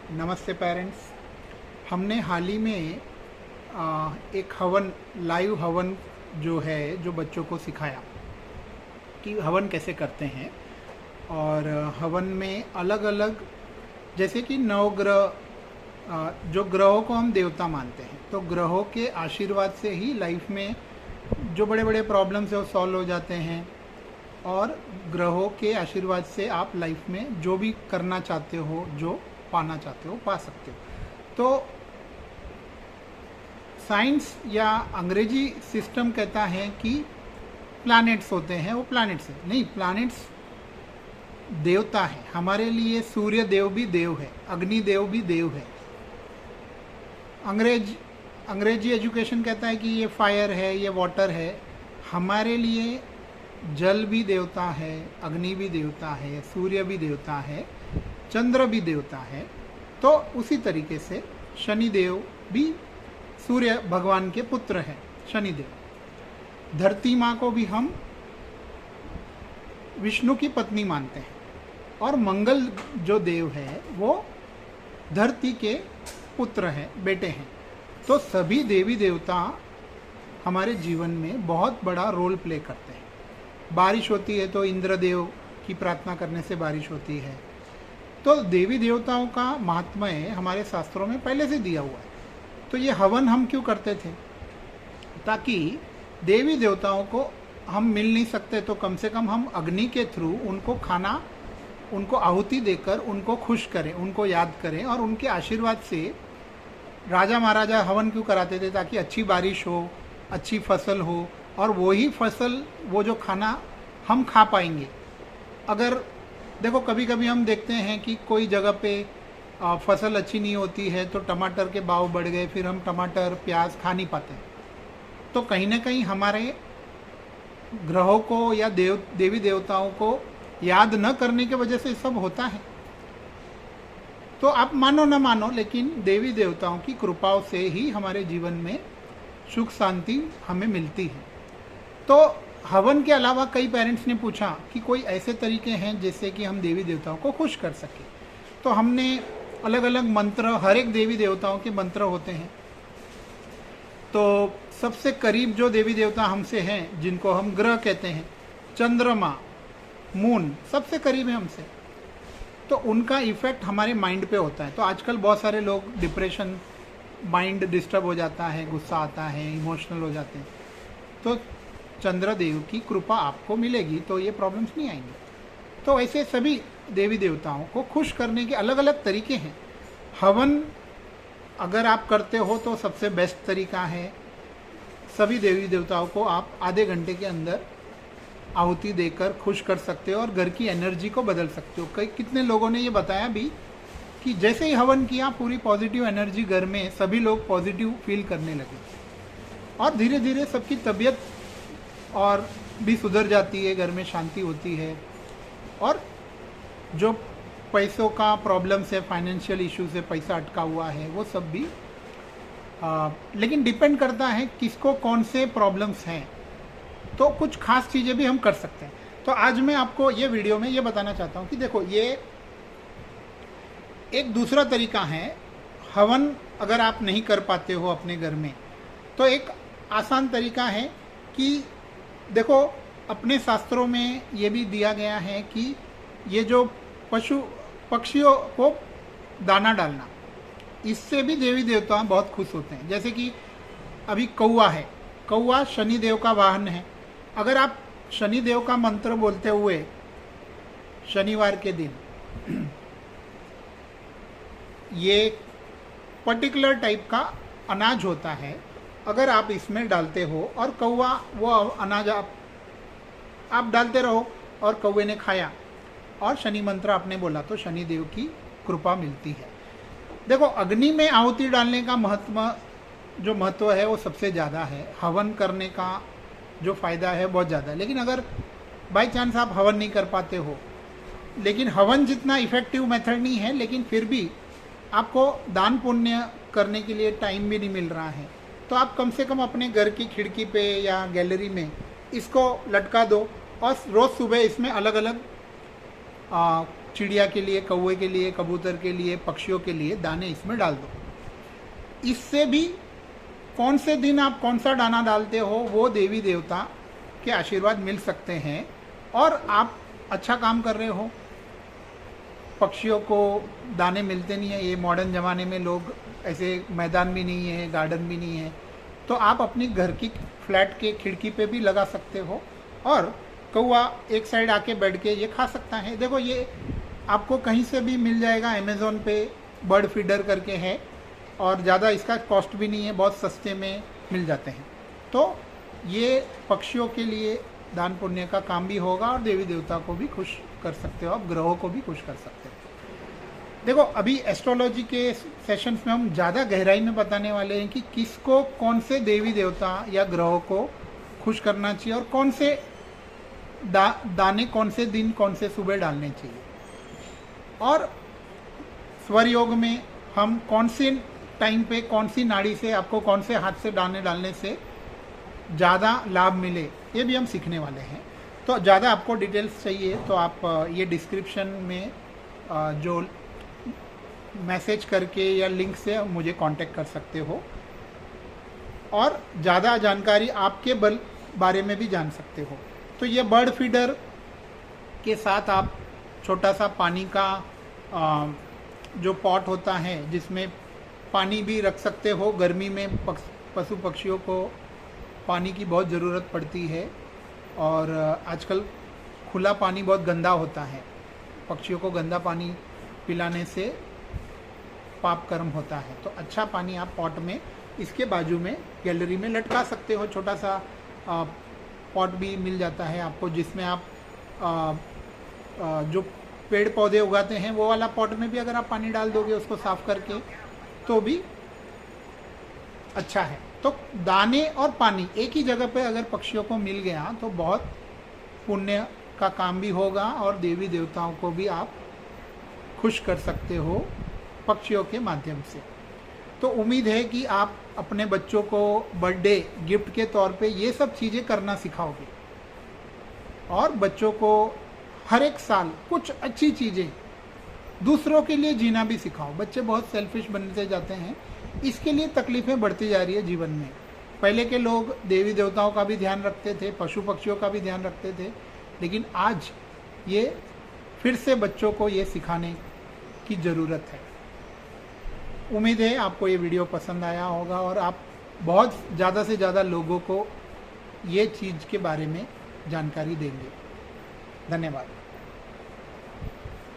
नमस्ते पेरेंट्स। हमने हाल ही में एक हवन, लाइव हवन जो है, जो बच्चों को सिखाया कि हवन कैसे करते हैं। और हवन में अलग अलग, जैसे कि नवग्रह, जो ग्रहों को हम देवता मानते हैं, तो ग्रहों के आशीर्वाद से ही लाइफ में जो बड़े बड़े प्रॉब्लम्स है वो सॉल्व हो जाते हैं। और ग्रहों के आशीर्वाद से आप लाइफ में जो भी करना चाहते हो, जो पाना चाहते हो, पा सकते हो। तो साइंस या अंग्रेजी सिस्टम कहता है कि प्लैनेट्स होते हैं, वो प्लैनेट्स है नहीं, प्लैनेट्स देवता है हमारे लिए। सूर्य देव भी देव है, अग्नि देव भी देव है। अंग्रेजी एजुकेशन कहता है कि ये फायर है, ये वाटर है। हमारे लिए जल भी देवता है, अग्नि भी देवता है, सूर्य भी देवता है, चंद्र भी देवता है। तो उसी तरीके से शनिदेव भी सूर्य भगवान के पुत्र हैं, शनिदेव। धरती माँ को भी हम विष्णु की पत्नी मानते हैं। और मंगल जो देव है वो धरती के पुत्र हैं, बेटे हैं। तो सभी देवी देवता हमारे जीवन में बहुत बड़ा रोल प्ले करते हैं। बारिश होती है तो इंद्रदेव की प्रार्थना करने से बारिश होती है। तो देवी देवताओं का महात्म्य हमारे शास्त्रों में पहले से दिया हुआ है। तो ये हवन हम क्यों करते थे? ताकि देवी देवताओं को हम मिल नहीं सकते तो कम से कम हम अग्नि के थ्रू उनको खाना, उनको आहुति देकर उनको खुश करें, उनको याद करें। और उनके आशीर्वाद से राजा महाराजा हवन क्यों कराते थे? ताकि अच्छी बारिश हो, अच्छी फसल हो, और वही फसल, वो जो खाना हम खा पाएंगे। अगर देखो, कभी कभी हम देखते हैं कि कोई जगह पे फसल अच्छी नहीं होती है तो टमाटर के भाव बढ़ गए, फिर हम टमाटर प्याज खा नहीं पाते। तो कहीं ना कहीं हमारे ग्रहों को या देवी देवताओं को याद न करने की वजह से सब होता है। तो आप मानो न मानो, लेकिन देवी देवताओं की कृपाओं से ही हमारे जीवन में सुख शांति हमें मिलती है। तो हवन के अलावा कई पेरेंट्स ने पूछा कि कोई ऐसे तरीके हैं जिससे कि हम देवी देवताओं को खुश कर सकें। तो हमने अलग अलग मंत्र, हर एक देवी देवताओं के मंत्र होते हैं। तो सबसे करीब जो देवी देवता हमसे हैं, जिनको हम ग्रह कहते हैं, चंद्रमा, मून, सबसे करीब है हमसे। तो उनका इफेक्ट हमारे माइंड पे होता है। तो आजकल बहुत सारे लोग डिप्रेशन, माइंड डिस्टर्ब हो जाता है, गुस्सा आता है, इमोशनल हो जाते हैं। तो चंद्रदेव की कृपा आपको मिलेगी तो ये प्रॉब्लम्स नहीं आएंगे। तो ऐसे सभी देवी देवताओं को खुश करने के अलग अलग तरीके हैं। हवन अगर आप करते हो तो सबसे बेस्ट तरीका है, सभी देवी देवताओं को आप आधे घंटे के अंदर आहुति देकर खुश कर सकते हो और घर की एनर्जी को बदल सकते हो। कितने लोगों ने ये बताया भी कि जैसे ही हवन किया, पूरी पॉजिटिव एनर्जी घर में, सभी लोग पॉजिटिव फील करने लगे और धीरे धीरे सबकी तबीयत और भी सुधर जाती है, घर में शांति होती है। और जो पैसों का प्रॉब्लम्स है, फाइनेंशियल इश्यूज है, पैसा अटका हुआ है, वो सब भी लेकिन डिपेंड करता है किसको कौन से प्रॉब्लम्स हैं। तो कुछ खास चीज़ें भी हम कर सकते हैं। तो आज मैं आपको ये वीडियो में ये बताना चाहता हूँ कि देखो, ये एक दूसरा तरीका है हवन। अगर आप नहीं कर पाते हो अपने घर में, तो एक आसान तरीका है कि देखो, अपने शास्त्रों में ये भी दिया गया है कि ये जो पक्षियों को दाना डालना, इससे भी देवी देवता बहुत खुश होते हैं। जैसे कि अभी कौवा है, कौवा शनिदेव का वाहन है। अगर आप शनिदेव का मंत्र बोलते हुए शनिवार के दिन ये पर्टिकुलर टाइप का अनाज होता है, अगर आप इसमें डालते हो और कौवा वो अनाज आप डालते रहो और कौवे ने खाया और शनि मंत्र आपने बोला, तो शनिदेव की कृपा मिलती है। देखो, अग्नि में आहुति डालने का महत्व है वो सबसे ज़्यादा है। हवन करने का जो फ़ायदा है बहुत ज़्यादा है। लेकिन अगर बाई चांस आप हवन नहीं कर पाते हो, लेकिन हवन जितना इफ़ेक्टिव मेथड नहीं है, लेकिन फिर भी आपको दान पुण्य करने के लिए टाइम भी नहीं मिल रहा है, तो आप कम से कम अपने घर की खिड़की पे या गैलरी में इसको लटका दो और रोज़ सुबह इसमें अलग अलग चिड़िया के लिए, कौवे के लिए, कबूतर के लिए, पक्षियों के लिए दाने इसमें डाल दो। इससे भी कौन से दिन आप कौन सा दाना डालते हो वो देवी देवता के आशीर्वाद मिल सकते हैं और आप अच्छा काम कर रहे हो। पक्षियों को दाने मिलते नहीं है, ये मॉडर्न ज़माने में लोग ऐसे मैदान भी नहीं है, गार्डन भी नहीं है, तो आप अपनी घर की फ्लैट के खिड़की पे भी लगा सकते हो और कौवा एक साइड आके बैठ के ये खा सकता है। देखो ये आपको कहीं से भी मिल जाएगा, अमेज़ोन पे बर्ड फीडर करके है और ज़्यादा इसका कॉस्ट भी नहीं है, बहुत सस्ते में मिल जाते हैं। तो ये पक्षियों के लिए दान पुण्य का काम भी होगा और देवी देवता को भी खुश कर सकते हो, आप ग्रहों को भी खुश कर सकते हो। देखो अभी एस्ट्रोलॉजी के सेशंस में हम ज़्यादा गहराई में बताने वाले हैं कि किसको कौन से देवी देवता या ग्रहों को खुश करना चाहिए और कौन से दाने कौन से दिन कौन से सुबह डालने चाहिए, और स्वर योग में हम कौन से टाइम पे कौन सी नाड़ी से आपको कौन से हाथ से दाने डालने से ज़्यादा लाभ मिले ये भी हम सीखने वाले हैं। तो ज़्यादा आपको डिटेल्स चाहिए तो आप ये डिस्क्रिप्शन में जो मैसेज करके या लिंक से मुझे कांटेक्ट कर सकते हो और ज़्यादा जानकारी आपके बारे में भी जान सकते हो। तो ये बर्ड फीडर के साथ आप छोटा सा पानी का जो पॉट होता है जिसमें पानी भी रख सकते हो। गर्मी में पशु पक्षियों को पानी की बहुत ज़रूरत पड़ती है और आजकल खुला पानी बहुत गंदा होता है, पक्षियों को गंदा पानी पिलाने से पाप कर्म होता है। तो अच्छा पानी आप पॉट में इसके बाजू में गैलरी में लटका सकते हो। छोटा सा पॉट भी मिल जाता है आपको जिसमें आप जो पेड़ पौधे उगाते हैं वो वाला पॉट में भी अगर आप पानी डाल दोगे उसको साफ करके तो भी अच्छा है। तो दाने और पानी एक ही जगह पे अगर पक्षियों को मिल गया तो बहुत पुण्य का काम भी होगा और देवी देवताओं को भी आप खुश कर सकते हो पक्षियों के माध्यम से। तो उम्मीद है कि आप अपने बच्चों को बर्थडे गिफ्ट के तौर पे ये सब चीज़ें करना सिखाओगे और बच्चों को हर एक साल कुछ अच्छी चीज़ें दूसरों के लिए जीना भी सिखाओ। बच्चे बहुत सेल्फिश बनते जाते हैं, इसके लिए तकलीफ़ें बढ़ती जा रही है जीवन में। पहले के लोग देवी देवताओं का भी ध्यान रखते थे, पशु पक्षियों का भी ध्यान रखते थे, लेकिन आज ये फिर से बच्चों को ये सिखाने की ज़रूरत है। उम्मीद है आपको ये वीडियो पसंद आया होगा और आप बहुत ज़्यादा से ज़्यादा लोगों को ये चीज़ के बारे में जानकारी देंगे। धन्यवाद।